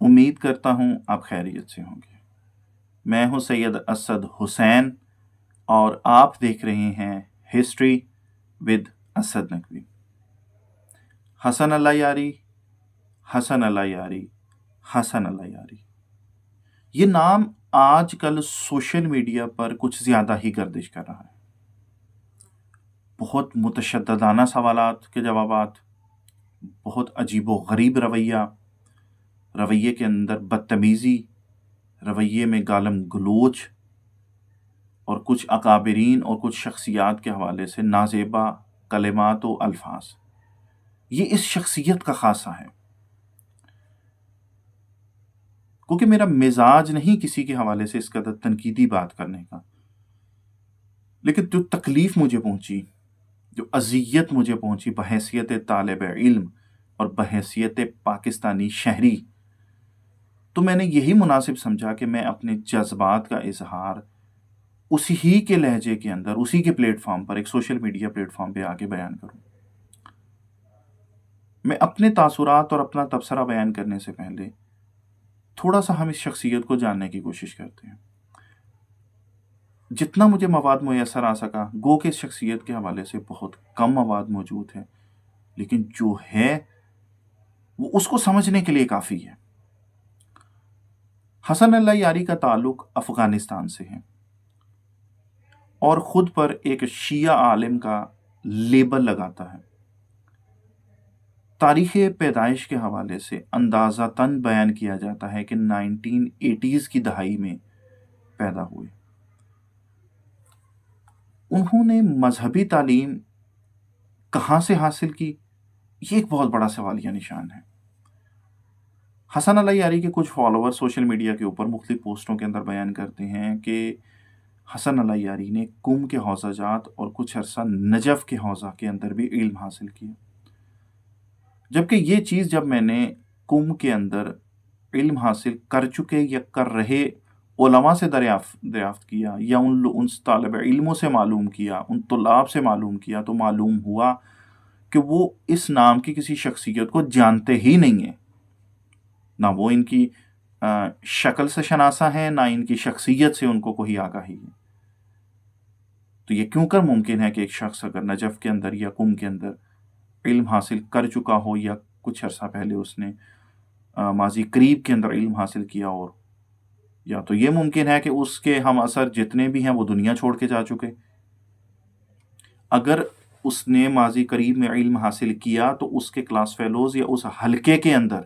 امید کرتا ہوں آپ خیریت سے ہوں گے۔ میں ہوں سید اسد حسین اور آپ دیکھ رہے ہیں ہسٹری ود اسد نقوی۔ حسن اللہ یاری، حسن اللہ یاری، حسن اللہ یاری، یہ نام آج کل سوشل میڈیا پر کچھ زیادہ ہی گردش کر رہا ہے۔ بہت متشددانہ سوالات کے جوابات، بہت عجیب و غریب رویے کے اندر بدتمیزی، رویے میں گالم گلوچ، اور کچھ اکابرین اور کچھ شخصیات کے حوالے سے نازیبا کلمات و الفاظ، یہ اس شخصیت کا خاصہ ہے۔ کیونکہ میرا مزاج نہیں کسی کے حوالے سے اس قدر تنقیدی بات کرنے کا، لیکن جو تکلیف مجھے پہنچی، جو اذیت مجھے پہنچی بحیثیت طالب علم اور بحیثیت پاکستانی شہری، تو میں نے یہی مناسب سمجھا کہ میں اپنے جذبات کا اظہار اسی ہی کے لہجے کے اندر، اسی کے پلیٹ فارم پر، ایک سوشل میڈیا پلیٹ فارم پہ آ کے بیان کروں۔ میں اپنے تاثرات اور اپنا تبصرہ بیان کرنے سے پہلے تھوڑا سا ہم اس شخصیت کو جاننے کی کوشش کرتے ہیں۔ جتنا مجھے مواد میسر آ سکا، گو کہ اس شخصیت کے حوالے سے بہت کم مواد موجود ہے، لیکن جو ہے وہ اس کو سمجھنے کے لیے کافی ہے۔ حسن اللہ یاری کا تعلق افغانستان سے ہے اور خود پر ایک شیعہ عالم کا لیبل لگاتا ہے۔ تاریخ پیدائش کے حوالے سے اندازتاً بیان کیا جاتا ہے کہ 1980s کی دہائی میں پیدا ہوئے۔ انہوں نے مذہبی تعلیم کہاں سے حاصل کی، یہ ایک بہت بڑا سوالیہ نشان ہے۔ حسن اللہ یاری کے کچھ فالوور سوشل میڈیا کے اوپر مختلف پوسٹوں کے اندر بیان کرتے ہیں کہ حسن اللہ یاری نے قم کے حوزہ جات اور کچھ عرصہ نجف کے حوزہ کے اندر بھی علم حاصل کیا، جبکہ یہ چیز جب میں نے قم کے اندر علم حاصل کر چکے یا کر رہے علماء سے دریافت کیا یا ان طالب علموں سے معلوم کیا، ان طلاب سے معلوم کیا، تو معلوم ہوا کہ وہ اس نام کی کسی شخصیت کو جانتے ہی نہیں ہیں، نہ وہ ان کی شکل سے شناسہ ہیں، نہ ان کی شخصیت سے ان کو کوئی آگاہی ہے۔ تو یہ کیوں کر ممکن ہے کہ ایک شخص اگر نجف کے اندر یا قم کے اندر علم حاصل کر چکا ہو یا کچھ عرصہ پہلے اس نے ماضی قریب کے اندر علم حاصل کیا، اور یا تو یہ ممکن ہے کہ اس کے ہم اثر جتنے بھی ہیں وہ دنیا چھوڑ کے جا چکے۔ اگر اس نے ماضی قریب میں علم حاصل کیا تو اس کے کلاس فیلوز یا اس حلقے کے اندر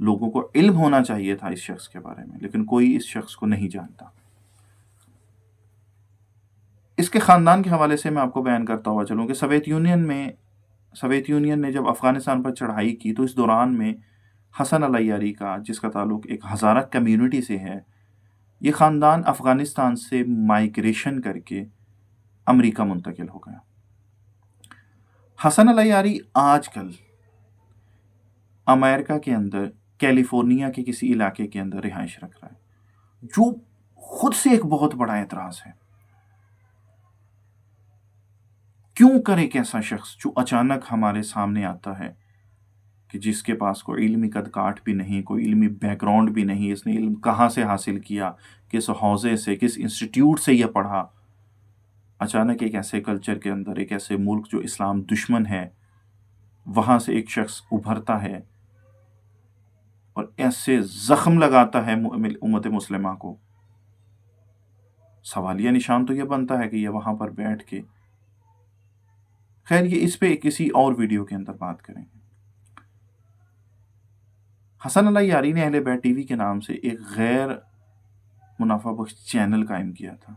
لوگوں کو علم ہونا چاہیے تھا اس شخص کے بارے میں، لیکن کوئی اس شخص کو نہیں جانتا۔ اس کے خاندان کے حوالے سے میں آپ کو بیان کرتا ہوا چلوں کہ سوویت یونین نے جب افغانستان پر چڑھائی کی تو اس دوران میں حسن اللہ یاری کا، جس کا تعلق ایک ہزارہ کمیونٹی سے ہے، یہ خاندان افغانستان سے مائیگریشن کر کے امریکہ منتقل ہو گیا۔ حسن اللہ یاری آج کل امریکہ کے اندر کیلیفورنیا کے کسی علاقے کے اندر رہائش رکھ رہا ہے، جو خود سے ایک بہت بڑا اعتراض ہے۔ کیوں کر ایک ایسا شخص جو اچانک ہمارے سامنے آتا ہے کہ جس کے پاس کوئی علمی قد کاٹ بھی نہیں، کوئی علمی بیک گراؤنڈ بھی نہیں، اس نے علم کہاں سے حاصل کیا، کس حوزے سے، کس انسٹیٹیوٹ سے یہ پڑھا، اچانک ایک ایسے کلچر کے اندر، ایک ایسے ملک جو اسلام دشمن ہے، وہاں سے ایک شخص ابھرتا ہے اور ایسے زخم لگاتا ہے امت مسلمہ کو۔ سوالیہ نشان تو یہ بنتا ہے کہ یہ وہاں پر بیٹھ کے، خیر یہ اس پہ کسی اور ویڈیو کے اندر بات کریں گے۔ حسن اللہ یاری نے اہل بیت ٹی وی کے نام سے ایک غیر منافع بخش چینل قائم کیا تھا،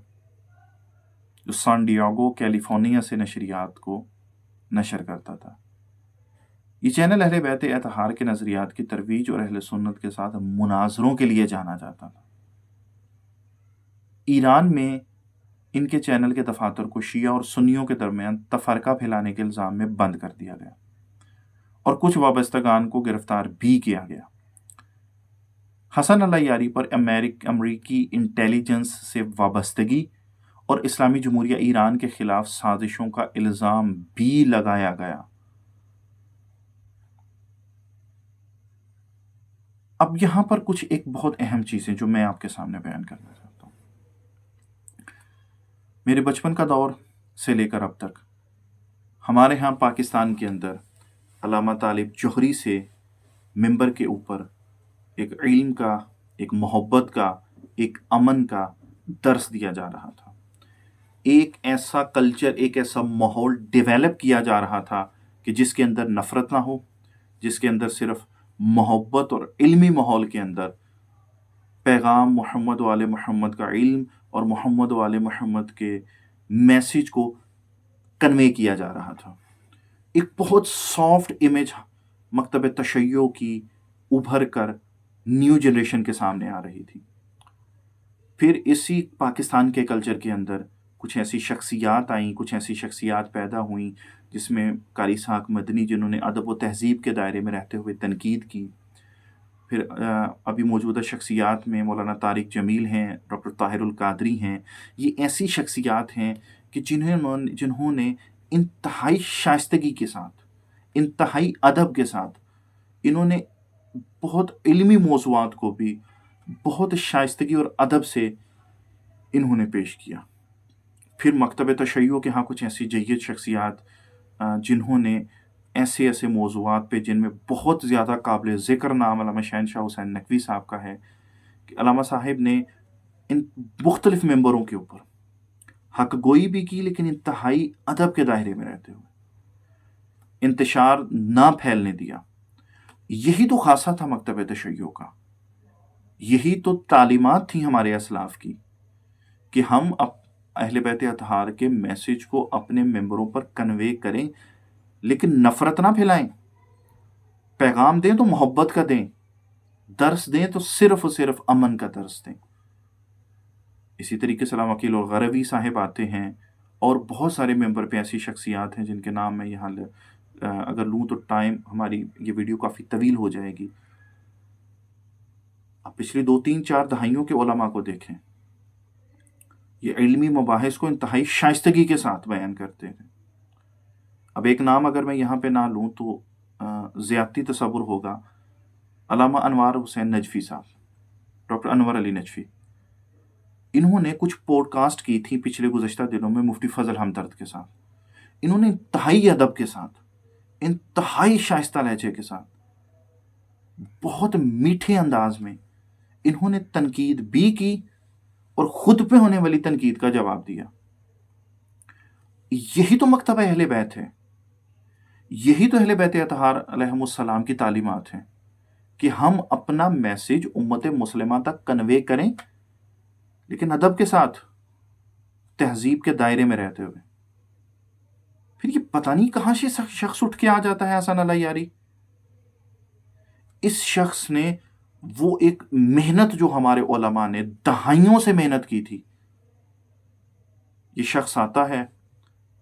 جو سان ڈیاگو کیلیفورنیا سے نشریات کو نشر کرتا تھا۔ یہ چینل اہل بیت اطہار کے نظریات کی ترویج اور اہل سنت کے ساتھ مناظروں کے لیے جانا جاتا تھا۔ ایران میں ان کے چینل کے دفاتر کو شیعہ اور سنیوں کے درمیان تفرقہ پھیلانے کے الزام میں بند کر دیا گیا اور کچھ وابستگان کو گرفتار بھی کیا گیا۔ حسن اللہ یاری پر امریکی انٹیلیجنس سے وابستگی اور اسلامی جمہوریہ ایران کے خلاف سازشوں کا الزام بھی لگایا گیا۔ اب یہاں پر کچھ ایک بہت اہم چیزیں جو میں آپ کے سامنے بیان کرنا چاہتا ہوں. میرے بچپن کا دور سے لے کر اب تک ہمارے ہاں پاکستان کے اندر علامہ طالب جوہری سے ممبر کے اوپر ایک علم کا، ایک محبت کا، ایک امن کا درس دیا جا رہا تھا. ایک ایسا کلچر، ایک ایسا ماحول ڈیولپ کیا جا رہا تھا کہ جس کے اندر نفرت نہ ہو، جس کے اندر صرف محبت اور علمی ماحول کے اندر پیغام محمد و آل محمد کا علم اور محمد و آل محمد کے میسج کو کنوے کیا جا رہا تھا. ایک بہت سافٹ امیج مکتب تشیع کی ابھر کر نیو جنریشن کے سامنے آ رہی تھی. پھر اسی پاکستان کے کلچر کے اندر کچھ ایسی شخصیات آئیں، کچھ ایسی شخصیات پیدا ہوئیں جس میں قاری اسحاق مدنی، جنہوں نے ادب و تہذیب کے دائرے میں رہتے ہوئے تنقید کی. پھر ابھی موجودہ شخصیات میں مولانا طارق جمیل ہیں، ڈاکٹر طاہر القادری ہیں. یہ ایسی شخصیات ہیں کہ جنہوں نے انتہائی شائستگی کے ساتھ، انتہائی ادب کے ساتھ، انہوں نے بہت علمی موضوعات کو بھی بہت شائستگی اور ادب سے انہوں نے پیش کیا. پھر مکتب تشیع کے ہاں کچھ ایسی جید شخصیات جنہوں نے ایسے ایسے موضوعات پہ، جن میں بہت زیادہ قابل ذکر نام علامہ شہنشاہ حسین نقوی صاحب کا ہے، کہ علامہ صاحب نے ان مختلف ممبروں کے اوپر حق گوئی بھی کی، لیکن انتہائی ادب کے دائرے میں رہتے ہوئے انتشار نہ پھیلنے دیا. یہی تو خاصہ تھا مکتب تشیع کا، یہی تو تعلیمات تھیں ہمارے اسلاف کی کہ ہم اہل بیت اطہار کے میسج کو اپنے ممبروں پر کنوے کریں، لیکن نفرت نہ پھیلائیں. پیغام دیں تو محبت کا دیں، درس دیں تو صرف اور صرف امن کا درس دیں. اسی طریقے سے علامہ وکیل الغروی صاحب آتے ہیں، اور بہت سارے ممبر پہ ایسی شخصیات ہیں جن کے نام میں یہاں اگر لوں تو ٹائم ہماری یہ ویڈیو کافی طویل ہو جائے گی. اب پچھلی 2-3-4 دہائیوں کے علماء کو دیکھیں، یہ علمی مباحث کو انتہائی شائستگی کے ساتھ بیان کرتے ہیں. اب ایک نام اگر میں یہاں پہ نہ لوں تو زیادتی تصور ہوگا. علامہ انوار حسین نجفی صاحب، ڈاکٹر انور علی نجفی، انہوں نے کچھ پوڈ کاسٹ کی تھی پچھلے گزشتہ دنوں میں مفتی فضل ہمدرد کے ساتھ. انہوں نے انتہائی ادب کے ساتھ، انتہائی شائستہ لہجے کے ساتھ، بہت میٹھے انداز میں انہوں نے تنقید بھی کی اور خود پہ ہونے والی تنقید کا جواب دیا. یہی تو مکتبہ اہل بیت ہے، یہی تو اہل بیت اطہار علیہم السلام کی تعلیمات ہیں کہ ہم اپنا میسج امت مسلمہ تک کنوے کریں، لیکن ادب کے ساتھ، تہذیب کے دائرے میں رہتے ہوئے. پھر یہ پتہ نہیں کہاں سے شخص اٹھ کے آ جاتا ہے حسن اللہ یاری. اس شخص نے وہ ایک محنت جو ہمارے علماء نے دہائیوں سے محنت کی تھی، یہ شخص آتا ہے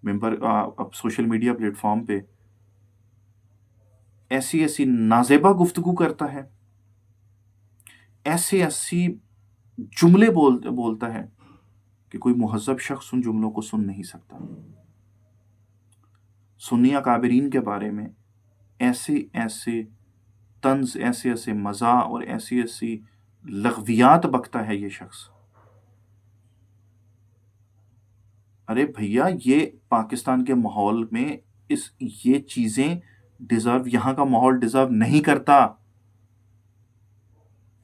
ممبر اب سوشل میڈیا پلیٹ فارم پہ ایسی ایسی نازیبہ گفتگو کرتا ہے، ایسے ایسی جملے بولتا ہے کہ کوئی مہذب شخص ان جملوں کو سن نہیں سکتا. سنی اکابرین کے بارے میں ایسے ایسے طنز، ایسے ایسے مزاح اور ایسی ایسی لغویات بکتا ہے یہ شخص. ارے بھیا، یہ پاکستان کے ماحول میں یہ چیزیں ڈیزرو، یہاں کا ماحول ڈیزرو نہیں کرتا.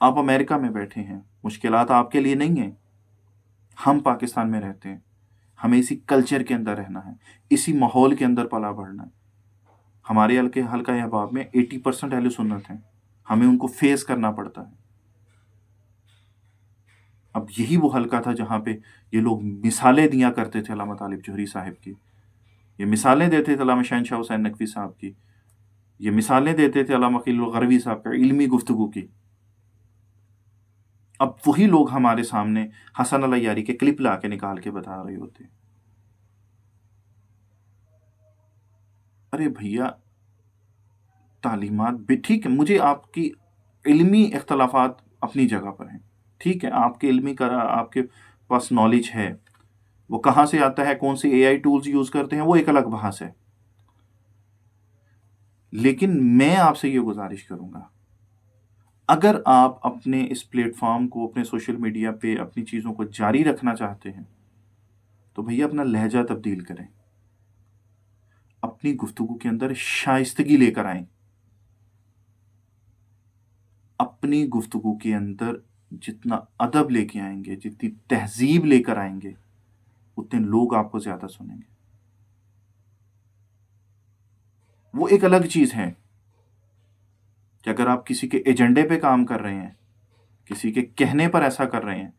آپ امریکہ میں بیٹھے ہیں، مشکلات آپ کے لیے نہیں ہیں. ہم پاکستان میں رہتے ہیں، ہمیں اسی کلچر کے اندر رہنا ہے، اسی ماحول کے اندر پلا بڑھنا ہے. ہمارے حلقہ احباب میں 80% اہل سنت ہیں، ہمیں ان کو فیس کرنا پڑتا ہے. اب یہی وہ حلقہ تھا جہاں پہ یہ لوگ مثالیں دیا کرتے تھے علامہ طالب جوہری صاحب کی، یہ مثالیں دیتے تھے علامہ شہنشاہ حسین نقوی صاحب کی، یہ مثالیں دیتے تھے علامہ وکیل الغروی صاحب کا علمی گفتگو کی. اب وہی لوگ ہمارے سامنے حسن اللہ یاری کے کلپ لا کے نکال کے بتا رہے ہوتے. ارے بھیا، تعلیمات بھی ٹھیک ہے، مجھے آپ کی علمی اختلافات اپنی جگہ پر ہیں، ٹھیک ہے، آپ کے علمی آپ کے پاس نالج ہے، وہ کہاں سے آتا ہے، کون سی AI ٹولز یوز کرتے ہیں، وہ ایک الگ بحث ہے. لیکن میں آپ سے یہ گزارش کروں گا، اگر آپ اپنے اس پلیٹ فارم کو، اپنے سوشل میڈیا پہ اپنی چیزوں کو جاری رکھنا چاہتے ہیں تو بھیا اپنا لہجہ تبدیل کریں، اپنی گفتگو کے اندر شائستگی لے کر آئیں، اپنی گفتگو کے اندر جتنا ادب لے کے آئیں گے، جتنی تہذیب لے کر آئیں گے، اتنے لوگ آپ کو زیادہ سنیں گے۔ وہ ایک الگ چیز ہے کہ اگر آپ کسی کے ایجنڈے پہ کام کر رہے ہیں، کسی کے کہنے پر ایسا کر رہے ہیں،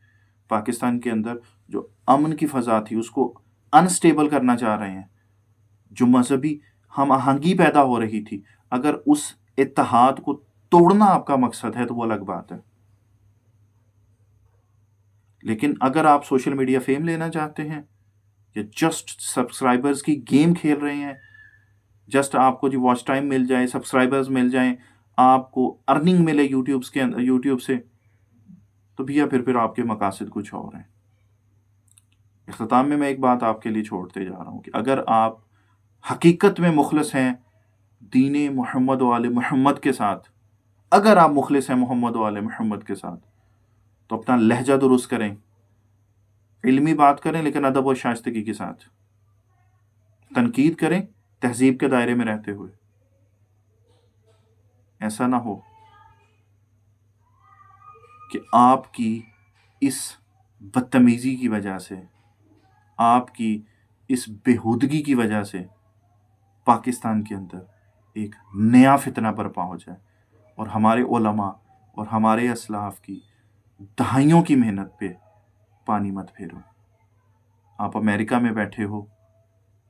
پاکستان کے اندر جو امن کی فضا تھی اس کو انسٹیبل کرنا چاہ رہے ہیں، جو مذہبی ہم آہنگی پیدا ہو رہی تھی، اگر اس اتحاد کو توڑنا آپ کا مقصد ہے تو وہ الگ بات ہے۔ لیکن اگر آپ سوشل میڈیا فیم لینا چاہتے ہیں یا جسٹ سبسکرائبرز کی گیم کھیل رہے ہیں، جسٹ آپ کو واچ ٹائم مل جائے، سبسکرائبرز مل جائیں، آپ کو ارننگ ملے یوٹیوب سے، تو بھیا پھر آپ کے مقاصد کچھ اور ہیں۔ اختتام میں ایک بات آپ کے لیے چھوڑتے جا رہا ہوں کہ اگر آپ حقیقت میں مخلص ہیں دین محمد و آل محمد کے ساتھ، اگر آپ مخلص ہیں محمد و آل محمد کے ساتھ، تو اپنا لہجہ درست کریں، علمی بات کریں لیکن ادب و شائستگی کے ساتھ، تنقید کریں تہذیب کے دائرے میں رہتے ہوئے۔ ایسا نہ ہو کہ آپ کی اس بدتمیزی کی وجہ سے، آپ کی اس بےہودگی کی وجہ سے پاکستان کے اندر ایک نیا فتنہ برپا ہو جائے اور ہمارے علماء اور ہمارے اسلاف کی دہائیوں کی محنت پہ پانی مت پھیرو۔ آپ امریکہ میں بیٹھے ہو،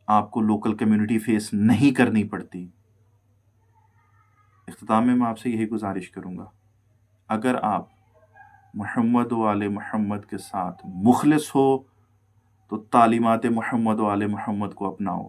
آپ کو لوکل کمیونٹی فیس نہیں کرنی پڑتی۔ اختتام میں آپ سے یہی گزارش کروں گا، اگر آپ محمد و آل محمد کے ساتھ مخلص ہو تو تعلیمات محمد و آل محمد کو اپناؤ۔